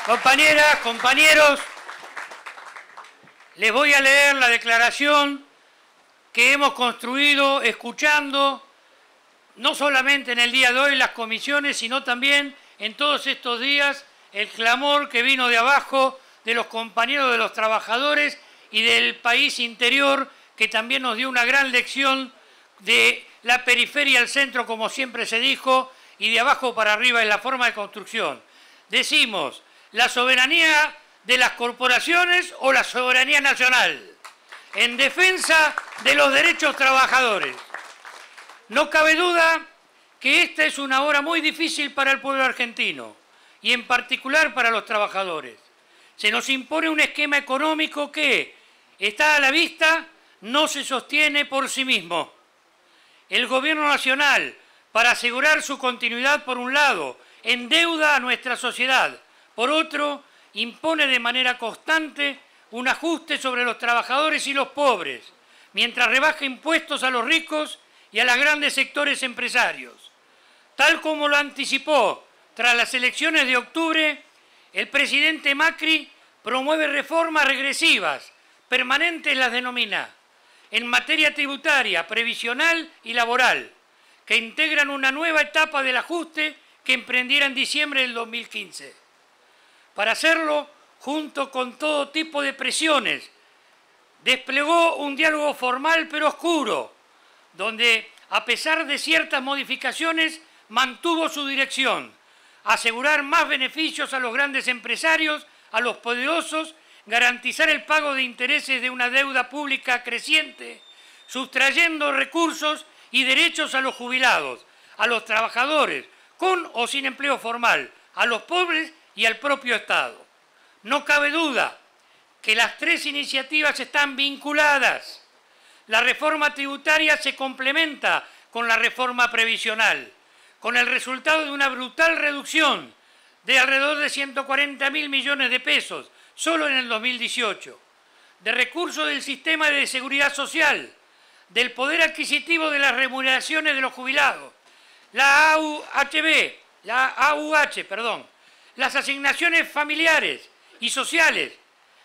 Compañeras, compañeros, les voy a leer la declaración que hemos construido escuchando, no solamente en el día de hoy las comisiones, sino también en todos estos días el clamor que vino de abajo de los compañeros de los trabajadores y del país interior, que también nos dio una gran lección de la periferia al centro, como siempre se dijo, y de abajo para arriba en la forma de construcción. Decimos, ¿la soberanía de las corporaciones o la soberanía nacional? En defensa de los derechos trabajadores. No cabe duda que esta es una hora muy difícil para el pueblo argentino y en particular para los trabajadores. Se nos impone un esquema económico que está a la vista, no se sostiene por sí mismo. El gobierno nacional, para asegurar su continuidad por un lado, endeuda a nuestra sociedad, por otro, impone de manera constante un ajuste sobre los trabajadores y los pobres, mientras rebaja impuestos a los ricos y a los grandes sectores empresarios. Tal como lo anticipó tras las elecciones de octubre, el presidente Macri promueve reformas regresivas, permanentes las denomina, en materia tributaria, previsional y laboral, que integran una nueva etapa del ajuste que emprendiera en diciembre del 2015. Para hacerlo, junto con todo tipo de presiones, desplegó un diálogo formal pero oscuro, donde, a pesar de ciertas modificaciones, mantuvo su dirección: asegurar más beneficios a los grandes empresarios, a los poderosos, garantizar el pago de intereses de una deuda pública creciente, sustrayendo recursos y derechos a los jubilados, a los trabajadores, con o sin empleo formal, a los pobres y al propio Estado. No cabe duda que las tres iniciativas están vinculadas. La reforma tributaria se complementa con la reforma previsional, con el resultado de una brutal reducción de alrededor de 140.000 millones de pesos, solo en el 2018, de recursos del sistema de seguridad social, del poder adquisitivo de las remuneraciones de los jubilados, la AUH, las asignaciones familiares y sociales,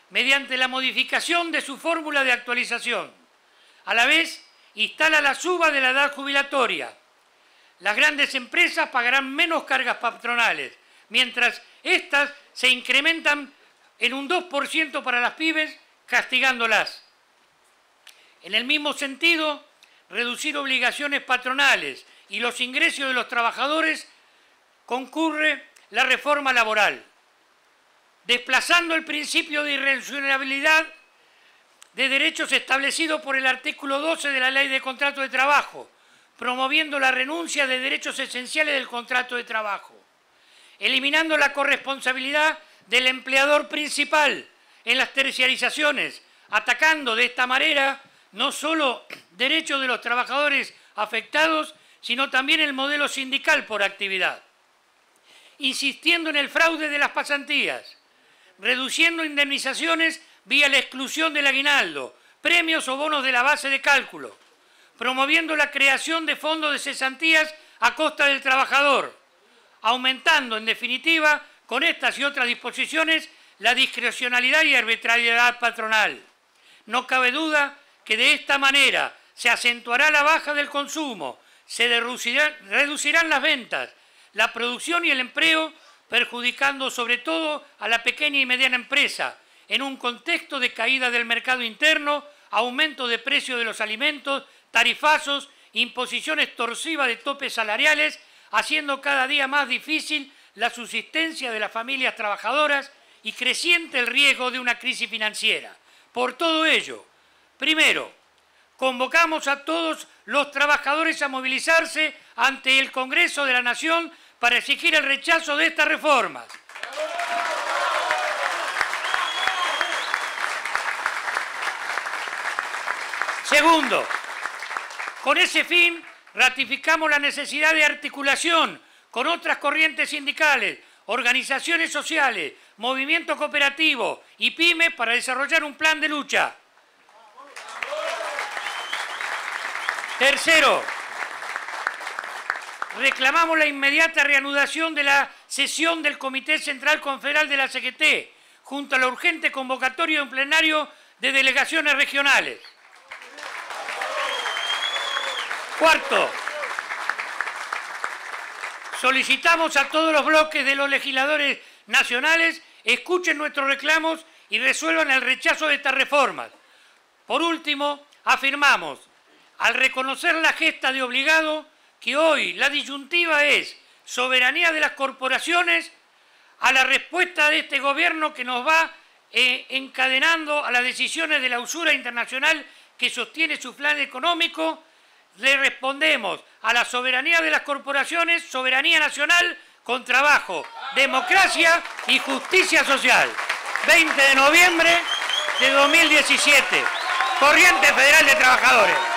mediante la modificación de su fórmula de actualización. A la vez, instala la suba de la edad jubilatoria. Las grandes empresas pagarán menos cargas patronales, mientras estas se incrementan en un 2% para las pymes, castigándolas. En el mismo sentido, reducir obligaciones patronales y los ingresos de los trabajadores concurre la reforma laboral, desplazando el principio de irrenunciabilidad de derechos establecido por el artículo 12 de la Ley de Contrato de Trabajo, promoviendo la renuncia de derechos esenciales del contrato de trabajo, eliminando la corresponsabilidad del empleador principal en las terciarizaciones, atacando de esta manera no solo derechos de los trabajadores afectados, sino también el modelo sindical por actividad, insistiendo en el fraude de las pasantías, reduciendo indemnizaciones vía la exclusión del aguinaldo, premios o bonos de la base de cálculo, promoviendo la creación de fondos de cesantías a costa del trabajador, aumentando, en definitiva, con estas y otras disposiciones, la discrecionalidad y arbitrariedad patronal. No cabe duda que de esta manera se acentuará la baja del consumo, se reducirán las ventas, la producción y el empleo, perjudicando sobre todo a la pequeña y mediana empresa, en un contexto de caída del mercado interno, aumento de precios de los alimentos, tarifazos, imposición extorsiva de topes salariales, haciendo cada día más difícil la subsistencia de las familias trabajadoras y creciente el riesgo de una crisis financiera. Por todo ello, primero, convocamos a todos los trabajadores a movilizarse ante el Congreso de la Nación para exigir el rechazo de estas reformas. Segundo, con ese fin ratificamos la necesidad de articulación con otras corrientes sindicales, organizaciones sociales, movimientos cooperativos y pymes para desarrollar un plan de lucha. Tercero, reclamamos la inmediata reanudación de la sesión del Comité Central Confederal de la CGT, junto a la urgente convocatoria de un plenario de delegaciones regionales. Cuarto, solicitamos a todos los bloques de los legisladores nacionales escuchen nuestros reclamos y resuelvan el rechazo de estas reformas. Por último, afirmamos, al reconocer la gesta de obligado, que hoy la disyuntiva es soberanía de las corporaciones a la respuesta de este gobierno que nos va encadenando a las decisiones de la usura internacional que sostiene su plan económico. Le respondemos a la soberanía de las corporaciones, soberanía nacional con trabajo, democracia y justicia social. 20 de noviembre de 2017, Corriente Federal de Trabajadores.